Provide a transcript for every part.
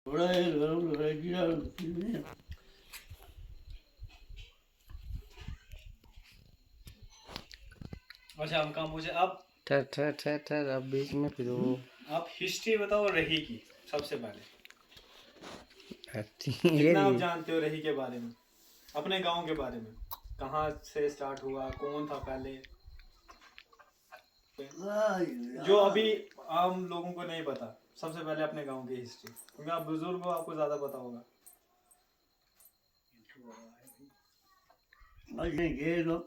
अच्छा हम कहाँ पहुंचे अब? ठहर अब बीच में फिर वो आप हिस्ट्री बताओ रही की सबसे पहले। ये कितना आप जानते हो रही के बारे में, अपने गांव के बारे में? कहाँ से स्टार्ट हुआ, कौन था पहले, जो अभी आम लोगों को नहीं पता? सबसे पहले अपने गांव की हिस्ट्री, क्योंकि आप बुजुर्ग हो, आपको ज्यादा पता होगा।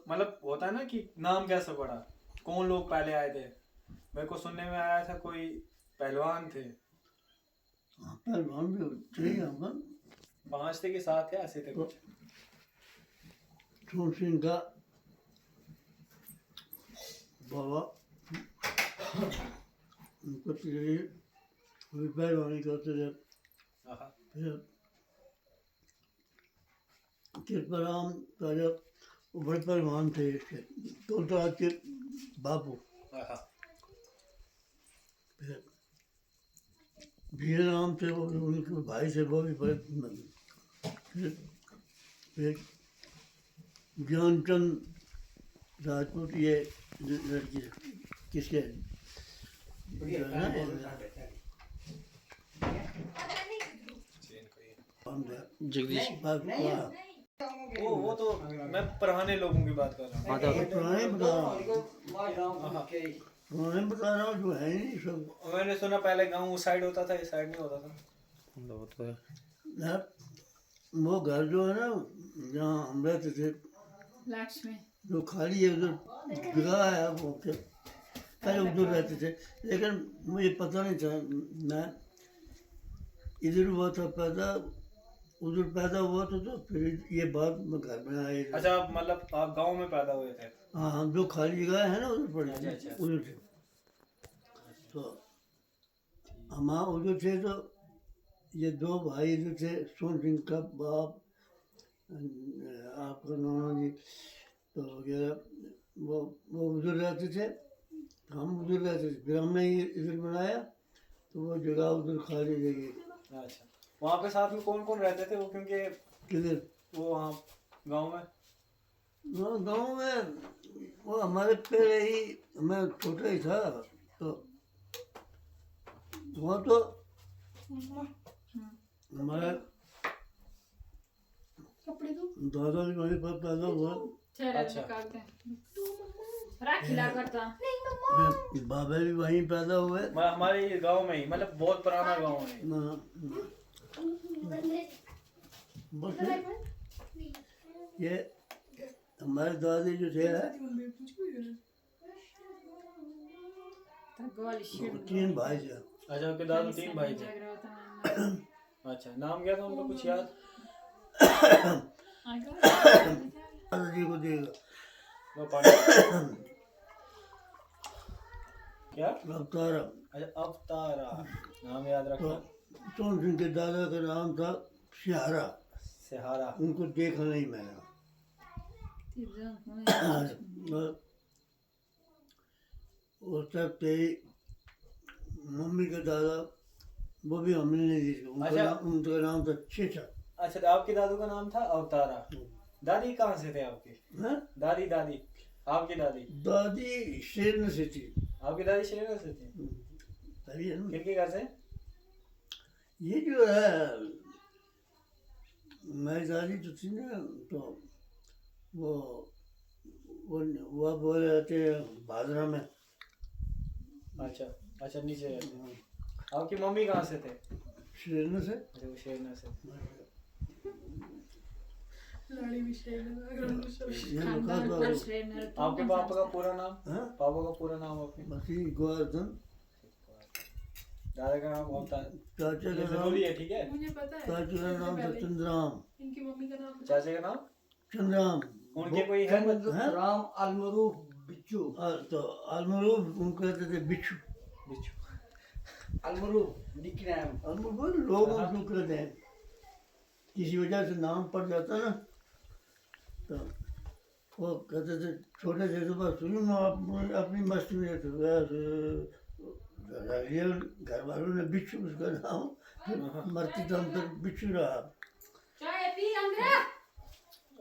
मतलब होता है ना कि नाम कैसे पड़ा, कौन लोग पहले आए थे? मेरे को सुनने में आया था कोई पहलवान थे। पहलवान भी थे यहाँ पर। 5 थे कि 7 थे, ऐसे थे कुछ। सोन सिंह का बाबा उनको तेरे पहलवानी करते थे। फिर कृपाराम का जब वो बड़े पहलवान थे इसके तुलसीराज के बापू। फिर वीरराम थे, वो उनके भाई थे, वो भी बड़े। फिर ज्ञानचंद राजपूत, ये लड़की किसके जगदीश वो तो मैं पुराने लोगों की बात कर रहा हूँ। पुराने बता रहा हूँ, जो है नहीं सब। मैंने सुना पहले गांव उस साइड होता था, इस साइड नहीं होता था। यार वो घर जो है ना जहाँ हम रहते थे, लक्ष्मी जो खाली है उधर जगह है, वो पहले उधर रहते थे, लेकिन मुझे पता नहीं था। मैं इधर हुआ था पैदा, उधर पैदा हुआ था, तो फिर ये बात मैं घर में आए। अच्छा मतलब आप गांव में पैदा हुए थे? हाँ, जो खाली जगह है ना उधर पड़ी, उधर थे। तो हम उधर थे, तो ये दो भाई इधर थे, सोन सिंह का बाप, आपका नाना जी तो वगैरह, वो उधर रहते थे, हम उधर रहते थे। फिर हमने इधर बनाया, तो वो जगह उधर खाली जगह। अच्छा, वहाँ पे साथ में कौन कौन रहते थे वो? क्योंकि किधर? वो वहाँ गांव में, गाँव में वो हमारे पहले ही, मैं छोटा ही था, तो वहाँ तो हमारा दादा भी वहीं पर पैदा हुआ। अच्छा। बाबा भी वहीं पैदा हुए। हमारे गांव में ही, मतलब बहुत पुराना गांव है। बस ये हमारे दादी जो थे 3 भाई थे। अच्छा, आपके दादा 3 भाई थे। अच्छा, नाम क्या था उनका, कुछ याद? दादाजी को देगा क्या? अवतारा। अच्छा, अवतारा नाम याद रखना। सोन सिंह के दादा का नाम था सिहारा। सिहारा। उनको देखा नहीं मैंने। वो सब तेरी मम्मी का दादा, वो भी हमने नहीं देखा। उनका नाम था चेचा। अच्छा, आपके दादू का नाम था अवतारा। दादी कहाँ से थे आपकी? दादी आपकी दादी शेरन से थी। आपकी दादी शेरन से थी? किनके घर से? ये जो है मेरी दादी जो थी ना, तो वो बोल रहे थे भादरा में। अच्छा नीचे। आपकी मम्मी कहाँ से थे? शेरन से। अच्छा, वो शेरन से। आपके पापा का पूरा नाम? पापा का पूरा नाम आपके? मसीह गोवर्धन। दादा का नाम होता है? चाचा का नाम जरूरी है, ठीक है? मुझे पता है। चाचा का नाम था चंद्राम। इनकी मम्मी का नाम? चाचा का नाम चंद्राम। उनके कोई है? राम अलमरूफ बिच्छू। तो अलमरूफ उनको कहते थे बिच्छू। अलमरूफ निकनेम। अलमरूफ लोग उसको कहते हैं, किसी वजह से नाम पड़ जाता ना, तो वो कहते थे छोटे थे तो बस शुरू में अपनी मस्ती में रहते। घर वालों ने बिच्छू उसका नाम फिर मरते दम तक बिछू रहा। चाय पी अंदर।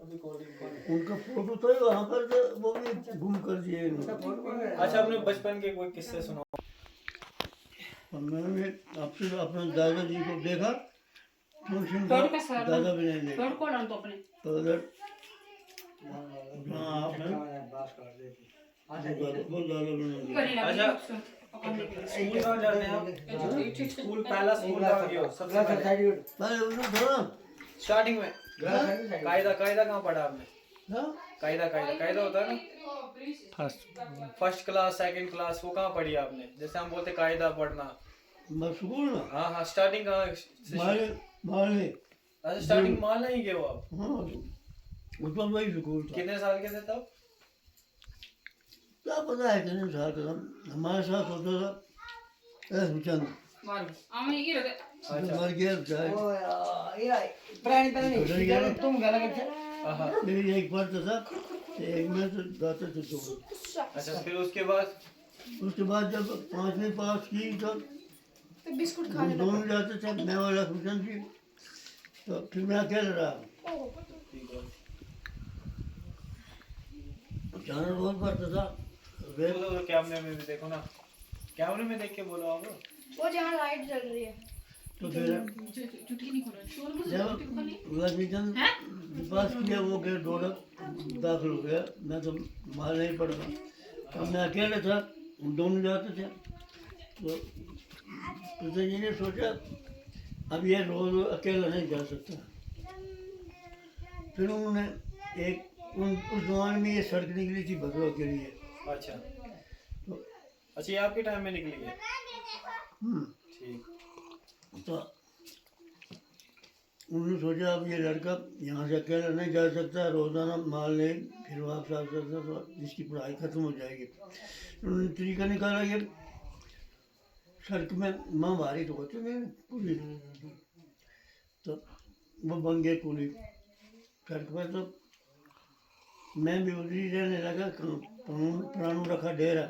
अभी कोल्ड ड्रिंक। उनका फोटो तो वहाँ पर था, वो भी गुम कर दिए इन्होंने। अच्छा, अपने बचपन के कोई किस्से सुनाओ। और मैंने आपसे अपने दादाजी को देखा, ट्यूशन तोड़ का सर दादा भी नहीं देखा। तोड़ को लान तो अपने तो उधर हाँ आपने वो दादा भी नहीं देखा। करी लगी अच्छा। स्कूल कहाँ जाते हैं आप? स्कूल पहला स्कूल कहाँ गए हो सबसे पहले? पहले उन्होंने थोड़ा स्टार्टिंग में कायदा कायदा कहाँ पढ़ा आपने? हाँ कायदा कायदा कायदा होता है ना, first first class second class, वो कहाँ पढ़ी आपने? जैसे हम बोलते कायदा पढ़ना। मैं स्कूल ना हाँ हाँ, स्टार्टिंग कहाँ से? माले माले अच्छा, स्टार्टिंग मालना ही गए हो आप? हाँ उस पर वही स्कूल था। कितने साल के थे तब? क्या पता है कितने साल का था। हमारे साथ होता था हुसैन मारो आमे ये रहते अच्छा। मर गया बेचारा। गुजर गया ना। हाँ। मेरी एक पढ़ता था, एक में तो जाते थे दो। अच्छा, फिर उसके बाद? उसके बाद जब 5वीं पास की तो बिस्कुट हम दोनों जाते थे, मैं और हुसैन जी। तो फिर मैं अकेला रहा। जाना बहुत पड़ता था। फिर बोलो कैमरे में भी देखो ना, कैमरे में देख के बोलो आप। वो जहाँ लाइट जल रही है। तो फिर चुटकी नहीं खोला शोर मत जब वाशिंगटन पास किया, वो गया डोडा दाखिल हो गया। मैं तो वहाँ नहीं पढ़ रहा, तो मैं अकेले था, हम दोनों जाते थे। तो जी ने सोचा अब ये रोज अकेला नहीं जा सकता। फिर उन्होंने एक उस जमाने में ये सड़क निकली थी भदवा के लिए। अच्छा अच्छा, ये आपके टाइम में निकली है? ठीक। तो उन्होंने सोचा अब ये लड़का यहाँ से अकेला नहीं जा सकता, रोजाना माल नहीं फिर वापस आ सकता, तो इसकी पढ़ाई खत्म हो जाएगी। उन्होंने तरीका निकाला कि सड़क में माँ भारी तो होते नहीं पुलिस, तो वो बन गए पुलिस सड़क पर। तो मैं भी उधर ही रहने लगा, पुरानों रखा डेरा।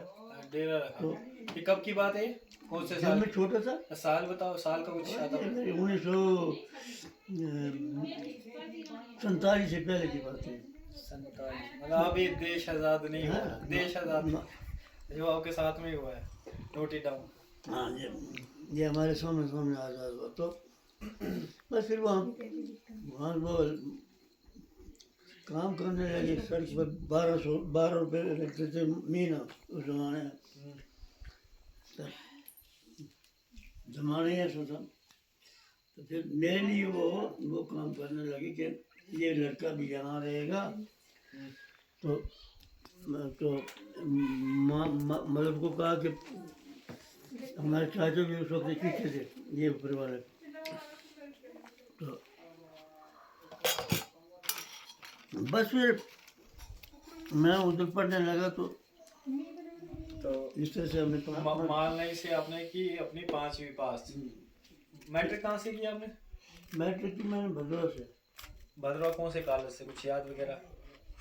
डेरा रखा। तो ये कब की बात है? कौन से जब साल? मैं छोटा था, साल बताओ, साल का कुछ आता है? 1947 से पहले की बात है। 47। मतलब अभी देश आजाद नहीं हुआ। हाँ, देश आजाद जो आपके साथ में हुआ है, नोट इट डाउन। हाँ ये हमारे सामने सामने आज़ाद हुआ। तो बस फिर वहाँ वो काम करने लगे। सड़क पर 12 रुपये लगते थे महीना उस जमाने में। जमाने ऐसा था। तो फिर मेरे लिए वो काम करने लगे कि ये लड़का भी यहाँ रहेगा। तो मतलब को कहा कि हमारे चाचा भी उस वक्त पीछे थे, ये ऊपर वाले। तो बस फिर मैं उधर पढ़ने लगा। तो इस तरह से हमने मालनाई से आपने की अपनी 5वीं पास। मैट्रिक कहाँ से किया आपने? मैट्रिक की मैंने भदोही से। भद्रवा कौन से कॉलेज से? कुछ याद वगैरह,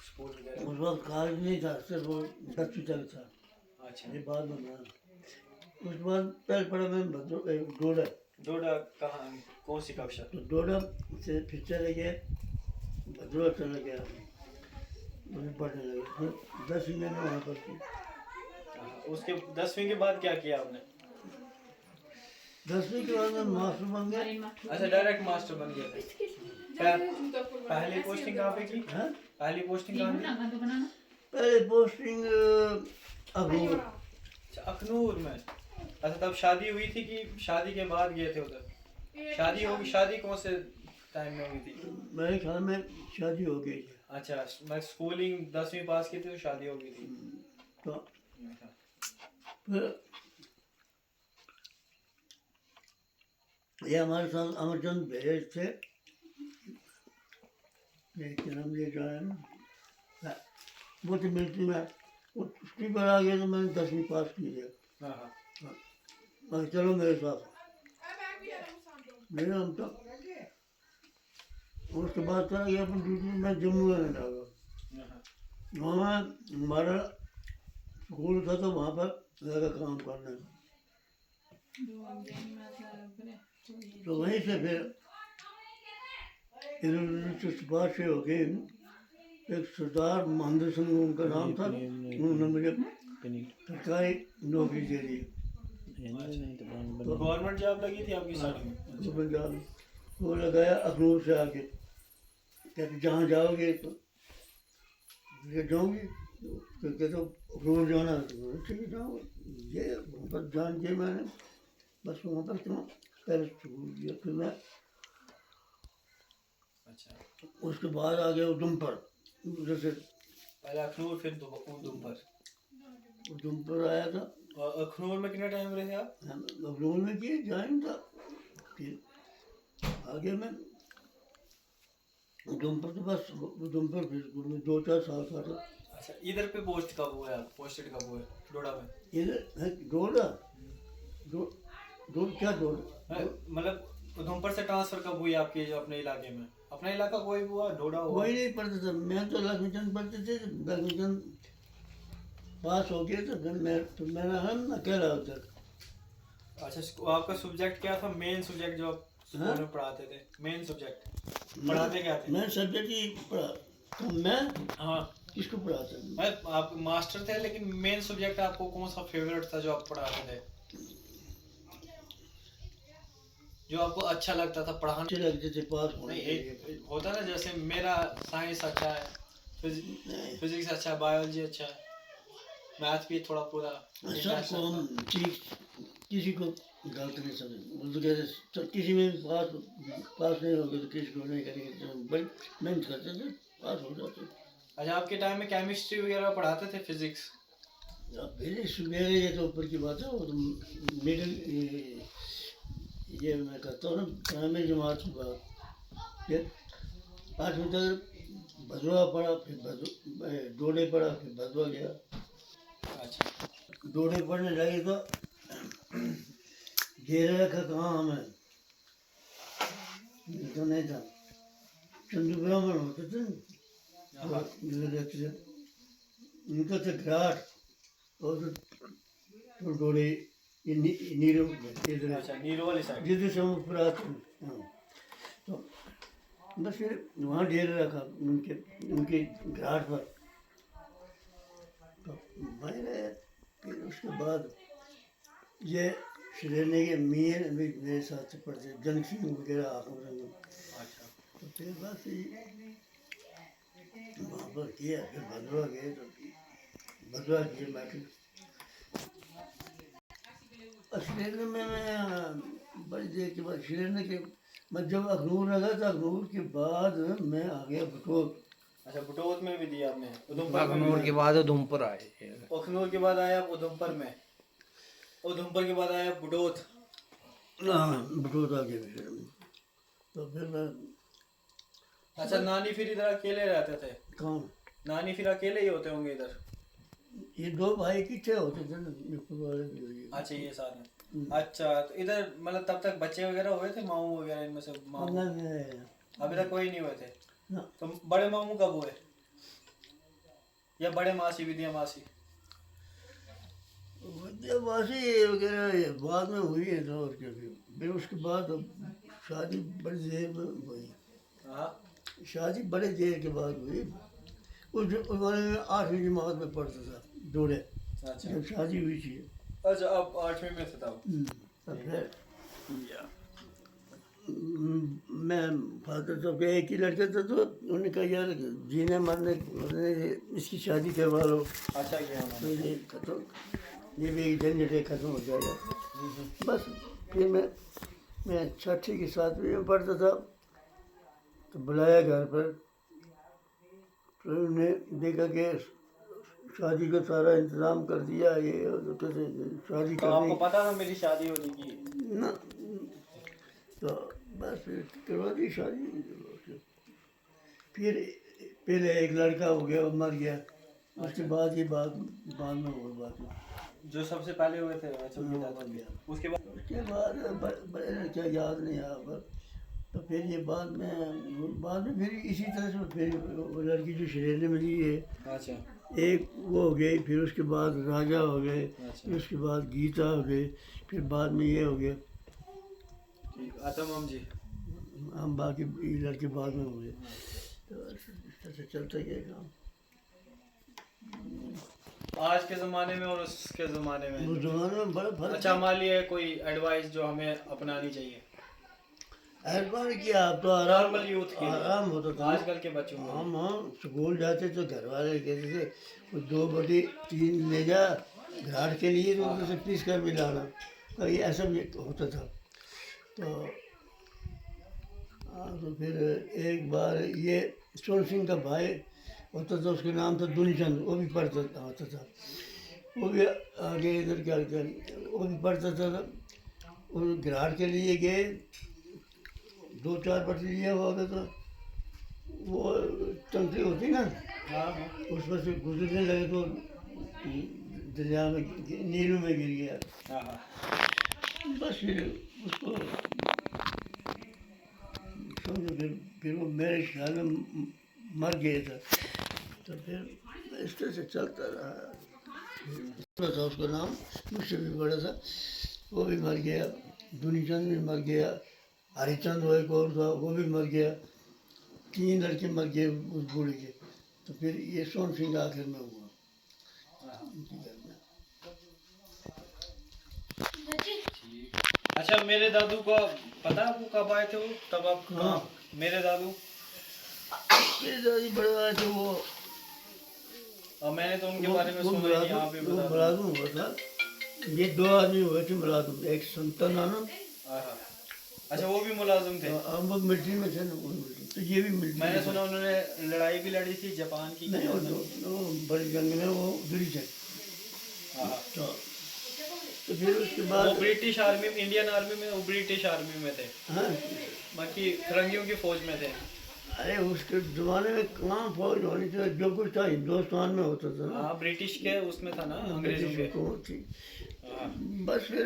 स्कूल वगैरह? उस वक्त कॉलेज नहीं था, सिर्फ वो 10वीं तक था। अच्छा। ये बाद में बना। उसके बाद पहले पढ़ा मैं डोडा। डोडा कहाँ, कौन सी कक्षा? तो डोडा से फिर चले गए भदोही, चले गया वहीं पढ़ने लगे। फिर 10वीं मैंने वहाँ पर की। उसके 10वीं के बाद क्या किया आपने? 10वीं के बाद मैं मास्टर बन गया। अच्छा, डायरेक्ट मास्टर बन गए थे। पहली पोस्टिंग कहाँ पे की? हाँ? पहली पोस्टिंग कहाँ पे? पहले पोस्टिंग अखनूर। अच्छा, अखनूर में। अच्छा, तब शादी हुई थी कि शादी के बाद गए थे उधर? शादी होगी। शादी कौन से टाइम में हुई थी? मेरे ख्याल में शादी हो गई थी। अच्छा, मैं स्कूलिंग 10वीं पास की थी तो शादी हो गई थी। तो फिर ये हमारे साथ अमरचंद भेज थे, जन्म ले जाए ना, वो तो मिलती में उसकी पर आ गया। तो मैंने 10वीं पास की है। हाँ हाँ। मैं चलो मेरे साथ। मेरे हम तो उसके बाद चला गया अपन ड्यूटी में। मैं जम्मू रहने लगा। वहाँ हमारा स्कूल था, तो वहाँ पर लगा काम करने। तो वहीं से फिर इधर उधर से सिफारिशें हो गई। एक सरदार महेंद्र सिंह उनका नाम था, उन्होंने मुझे सरकारी नौकरी दे दी। तो गवर्नमेंट जॉब लगी थी आपकी साड़ी में? तो पंजाब वो लगाया अखनूर से आके, कहते जहाँ जाओगे तो ये जाऊँगी, तो कहते अखनूर जाना है, तो ठीक है जाऊँगा। ये बस जान के मैंने बस वहाँ पर तो पहले छोड़ दिया। फिर मैं अच्छा, उसके बाद आ गया उधमपुर। उधर से पहले अखनूर फिर उधमपुर। उधमपुर आया था, और अखनूर में कितना टाइम रहे आप? अखनूर में किए ज्वाइन था। फिर आगे मैं उधमपुर, तो बस उधमपुर फिर 2-4 साल का था। अच्छा, इधर पे पोस्ट कब हुआ आप? पोस्टेड कब हुए डोडा में? इधर है डोडा, क्या डोडा? मतलब उधमपुर से ट्रांसफर कब हुई आपके जो अपने इलाके में? अपना इलाका कोई हुआ, डोडा हुआ? कोई नहीं पढ़ता था, मैं तो लक्ष्मीचंद पढ़ते थे। लक्ष्मीचंद पास हो गया तो फिर मेरा हम अकेला उधर। अच्छा, आपका सब्जेक्ट क्या था? मेन सब्जेक्ट जो आप स्कूल में पढ़ाते थे, मेन सब्जेक्ट पढ़ाते क्या थे? मैं सब्जेक्ट ही पढ़ा तो मैं हाँ, किसको पढ़ाता था? मैं आप मास्टर थे, लेकिन मेन सब्जेक्ट आपको कौन सा फेवरेट था जो आप पढ़ाते थे, जो आपको अच्छा लगता था पढ़ाना? अच्छे लगते थे पास होने नहीं, के लिए। एक होता ना, जैसे मेरा साइंस अच्छा है, फिजिक्स अच्छा है, बायोलॉजी अच्छा है, मैथ भी थोड़ा पूरा सबको हम ठीक, किसी को गलत नहीं समझ, वो तो कहते सब किसी में पास नहीं हो गए तो किसी को नहीं करेंगे, तो बड़ी मेहनत करते थे, पास हो जाते। अच्छा, आपके टाइम में केमिस्ट्री वगैरह पढ़ाते थे, फिजिक्स? अब फिजिक्स मेरे ये तो ऊपर की बात है, वो तो मिडिल ये मैं करता हूँ ना, प्राइमरी जमात के बाद फिर 8वीं तक भदवा पढ़ा, फिर डोडे पढ़ा, फिर भदवा गया। अच्छा, डोडे पढ़ने लगे तो घेरे रखा कहाँ हमें तो नहीं था। चंदू ब्राह्मण होते थे ना, वो रहते थे, उनका था घाट और तो डोडे ये नीरो इधर, अच्छा, नीरो वाली साइड। जिधर से हम ऊपर आते हैं। हाँ, तो बस फिर वहाँ डेरा रखा उनके घाट पर। तो मैं गया, फिर उसके बाद ये श्रेणी के मियाँ भी मेरे साथ पढ़ते, जन सिंह वगैरह आकर। अच्छा, तो फिर बस वहाँ पर किया, फिर भदवा गए तो भदवा किए मैट्रिक। श्रीनगर में मैं बड़ी देर के बाद श्रीनगर के मैं जब अखनूर लगा था, अखनूर के बाद मैं आ गया बटोत। अच्छा, बटोत में भी दिया आपने? उधमपुर अखनूर के बाद उधमपुर आए। अखनूर के बाद आया आप उधमपुर में, उधमपुर के बाद आया बटोत। हाँ, बटोत आ गया फिर। तो फिर मैं अच्छा, नानी फिर इधर अकेले रहते थे? कौन? नानी फिर अकेले ही होते होंगे इधर? ये 2 भाई इकट्ठे होते थे ना, ऊपर वाले भी। अच्छा, ये साथ में। अच्छा, तो इधर मतलब तब तक बच्चे वगैरह हुए थे, मामू वगैरह इनमें से? मामू अभी तक कोई नहीं हुए थे? ना। तो बड़े मामू कब हुए, या बड़े मासी, विद्या मासी? विद्यावासी वगैरह बाद में हुई है तो, और क्या फिर उसके बाद शादी बड़ी देर में हुई। हाँ, शादी बड़े देर के बाद हुई। उस जमाने में 8वीं जमात में पढ़ता था डोडे, अच्छा। जब शादी हुई थी। अच्छा, आप 8वीं में थे तब? तब फिर मैं फादर साहब का एक ही लड़का था, तो उन्होंने कहा यार जीने मरने इसकी शादी करवा लो। अच्छा किया तो ये खत्म, ये भी झंझट खत्म हो जाएगा। बस फिर मैं 6ठी की 7वीं में पढ़ता था, तो बुलाया घर पर, तो उन्हें देखा कि शादी का सारा इंतज़ाम कर दिया, ये तो कैसे शादी तो कर आपको पता था मेरी शादी होने की? ना, तो बस फिर करवा दी शादी। फिर पहले एक लड़का हो गया, वो मर गया, उसके बाद ये बाद में और बात हुई। जो सबसे पहले हुए थे? अच्छा, हाँ, मर गया। उसके बाद बड़े क्या याद नहीं आया, पर तो फिर ये बाद में फिर इसी तरह से फिर वो लड़की जो शरीर में ली है, अच्छा, एक वो हो गई, फिर उसके बाद राजा हो गए, अच्छा। फिर उसके बाद गीता हो गई, फिर बाद में ये हो गया। तमाम जी। हम बाकी ये लड़के बाद में हुए, तो इस तरह से चलता गया काम। आज के ज़माने में और उसके ज़माने में उस जमाने में बड़ा फर्क अच्छा मान लिया कोई एडवाइस जो हमें अपनानी चाहिए एडवांस किया, अब तो आराम नॉर्मल यूथ के लिए, आराम होता था। आजकल के बच्चों में। हम स्कूल जाते तो घर वाले कहते थे कुछ 2/3 ले जा घाट के लिए, तो उसे पीस कर भी लाना, तो ये ऐसा भी होता था। तो फिर एक बार ये सोन सिंह का भाई होता था, उसका नाम था दुनीचंद, वो भी पढ़ता होता था, वो भी आगे इधर क्या कहते हैं, वो भी पढ़ता था। वो घाट के लिए गए, 2-4 पटरी लिया होगा, तो वो टंकी होती ना, उस पर से गुजरने लगे तो दरिया में नीलू में गिर गया। बस फिर उसको समझो, फिर वो मेरे ख्याल में मर गया था। तो फिर इस तरह से चलता रहा। था उसका नाम, मुझसे भी बड़ा था, वो भी मर गया। दुनीचंद भी मर गया, हरिचंद वो एक और था, वो भी मर गया। 3 लड़के मर गए उस बूढ़े के। तो फिर ये सोन सिंह आखिर में हुआ उनके घर में। अच्छा मेरे दादू को पता आपको कब आए थे वो, तब आप हाँ। मेरे दादू मेरे दादी बड़े आए थे वो, और मैंने तो उनके बारे में सुना ही नहीं, आप भी वो बता दो। मुलाजिम हुआ था। ये 2 आदमी हुए थे मुलाजिम, एक संतन आनंद, आहा। अच्छा वो भी मुलाजिम थे। हम वो मिलिट्री में थे ना, वो मिलिट्री, तो ये भी मिलिट्री मैंने में सुना उन्होंने लड़ाई भी लड़ी थी जापान की। नहीं, वो बड़ी जंग में वो उधर थे। आहा। तो फिर उसके वो बाद ब्रिटिश आर्मी, इंडियन आर्मी में, वो ब्रिटिश आर्मी में थे, हाँ, बाकी फिरंगियों की फौज में थे। अरे उसके ज़माने में कहाँ फौज होनी चाहिए, जो कुछ था हिंदुस्तान में होता था ना, हाँ ब्रिटिश के उसमें था ना, अंग्रेजों के। हुकूमत थी। हाँ। बस फिर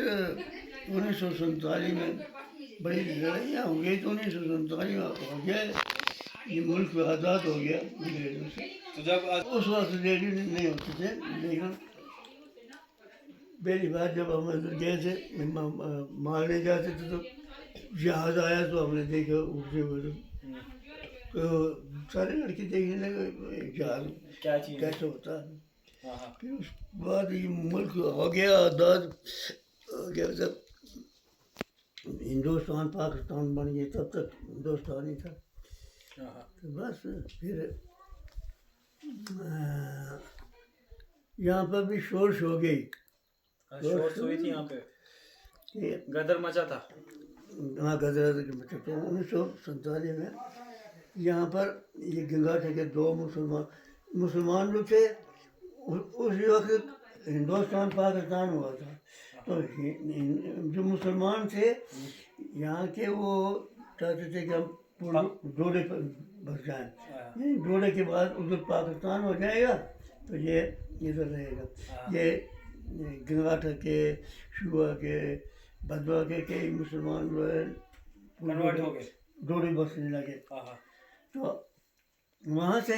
1947 में बड़ी लड़ाइयाँ हो गई, तो 1947 में हो गया, ये मुल्क आज़ाद हो गया अंग्रेजों से। तो जब उस वक्त रेडियो नहीं होते थे, लेकिन पहली बार जब हम उधर गए थे मारने जाते थे, तो जहाज आया तो हमने देखा उड़ते हुए, तो सारे लड़के देखने लगे जहाज क्या चीज़ है? कैसे होता है। हाँ। फिर उस बाद ये मुल्क हो गया आज़ाद हो गया, जब हिंदुस्तान पाकिस्तान बन गया, तब तक हिंदुस्तान ही था। हाँ। तो बस फिर यहाँ पर भी शोरश हो गई, शोर हुई थी यहाँ पे, ये गदर मचा था। हाँ गदर के बच्चे। तो 1947 में यहाँ पर ये गंगाठे के 2 मुसलमान लोग थे। उस वक्त हिंदुस्तान पाकिस्तान हुआ था, तो जो मुसलमान थे यहाँ के, वो चाहते थे कि हम जोड़े पर बस जाएँ, जोड़े के बाद उधर पाकिस्तान हो जाएगा, तो ये इधर रहेगा। ये गंगाठा के, शुआ के, भदवा के कई मुसलमान जो है कन्वर्ट हो गए, जोड़े बसने लगे। हाँ। तो वहाँ से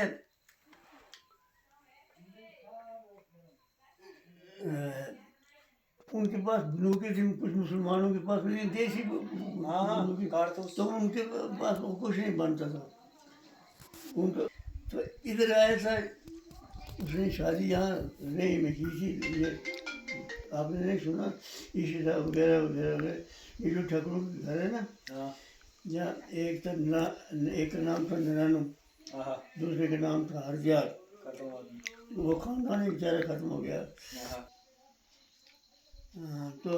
उनके पास बंदूकें थी, कुछ मुसलमानों के पास नहीं, देसी बंदूकें, कारतूस। तो उनके पास वो कुछ नहीं बनता था उनका। तो इधर आया था, उसने शादी यहाँ रही में की थी। ये आपने नहीं सुना, ईशी साहब वगैरह वगैरह, ये जो ठाकुरों के घर है ना, हाँ। यहाँ एक का नाम था नरानू, हाँ। दूसरे का नाम था हरजाल। खत्म हो गई। वो खानदान ही बेचारा खत्म हो गया। हाँ। तो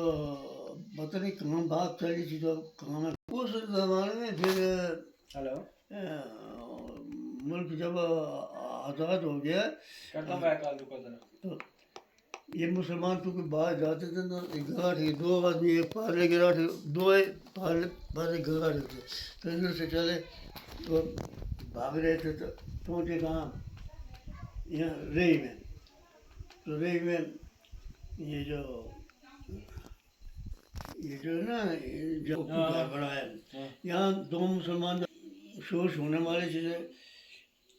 पता नहीं कहाँ बात चली थी, तो कहाँ में उस जमाने में फिर हेलो, मुल्क जब आज़ाद हो गया, करता हूँ बैक, रुको जरा। तो ये मुसलमान तो कोई बाहर जाते थे ना, गंगाठे 2 आदमी, एक पाले गंगाठे, 2 पाले गंगाठे थे, तो इधर से चले तो भाग रहे थे, तो पहुँचे कहाँ, यहाँ रेई में। तो रेई में ये जो है ना, जो घर बड़ा है, यहाँ 2 मुसलमान शोष होने वाले थे,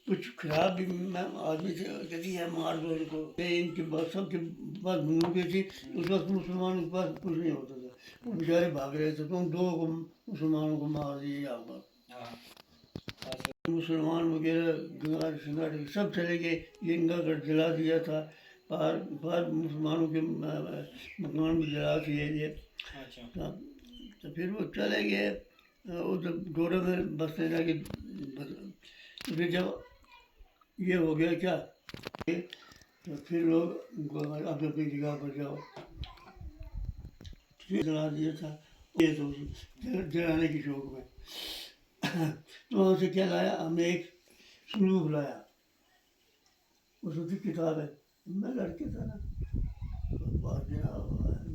कुछ खराब भी आदमी थे, कहती है मार दो इनको। इनके पास सबके पास बंदूकें थी, उस वक्त मुसलमानों के पास कुछ नहीं होता था। वो बेचारे भाग रहे थे, तो उन दो को मुसलमानों को मार दिए यहाँ पर। हाँ मुसलमान वगैरह गंगार सिंगार सब चले गए, ये गंगागढ़ जला दिया था, पार पार मुसलमानों के मकान में जला दिए ये। अच्छा तो फिर वो चले गए उधर डोरे में बसने लगे। तो फिर जब ये हो गया क्या, तो फिर लोग उनको अपनी अपनी जगह पर जाओ, जला दिया था ये तो जलाने की शौक में। तो वहाँ से क्या लाया, हमने एक संदूक लाया, उसमें की किताब है, मैं लड़के था ना, तो बाद में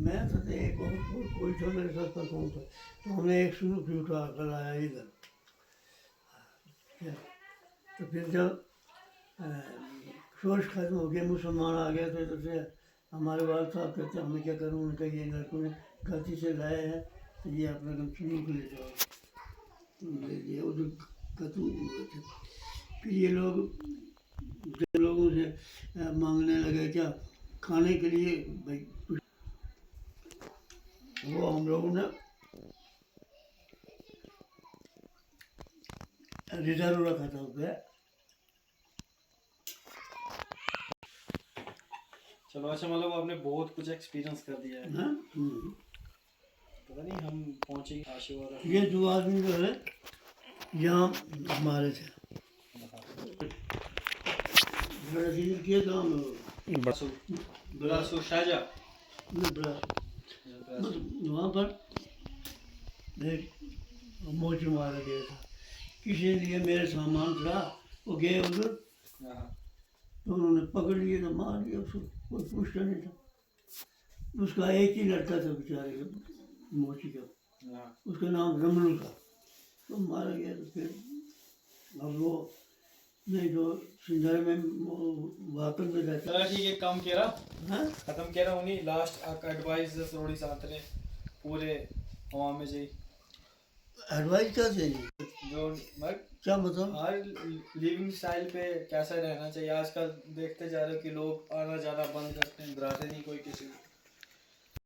मैं था तो एक और कोई था मेरे साथ पर कौन था, तो हमने एक संदूक भी उठा कर लाया इधर। तो फिर जब शोर खत्म हो गया, मुसलमान आ गए तो इधर से हमारे वाल साहब कहते हमें क्या करूँ, उनका ये लड़कों ने गलती से लाए हैं, तो ये अपने संदूक ले जाओ, ये उधर खत्म हुए थे। फिर ये लोग लोगों से मांगने लगे क्या खाने के लिए भाई कुछ, वो हम लोगों ने रिजर्व रखा था उसमें। चलो अच्छा, मतलब आपने बहुत कुछ एक्सपीरियंस कर दिया है। हाँ? पता नहीं हम पहुंचे आशीर्वाद। ये दो आदमी जो है यहाँ हमारे थे, रसीद किए काम बरासु शाहजहाँ वहाँ पर एक मोच मारा गया था, किसी ने लिए मेरे सामान था, वो गए उधर, तो उन्होंने पकड़ लिए तो मार दिया उसको, कोई पूछता नहीं था। उसका एक ही लड़का था बेचारे का, मोची का, उसका नाम रमलू था, तो मारा गया। तो फिर अब वो नहीं तो सिंधर में वाकई में रहता। चलो ठीक है, काम केरा हाँ खत्म केरा उन्हीं लास्ट एडवाइस थोड़ी साथ ने पूरे हवा में जी एडवाइस क्या देनी, जो मतलब क्या मतलब, हर लिविंग स्टाइल पे कैसा रहना चाहिए। आजकल देखते जा रहे हो कि लोग आना जाना बंद करते हैं, डराते नहीं कोई किसी को।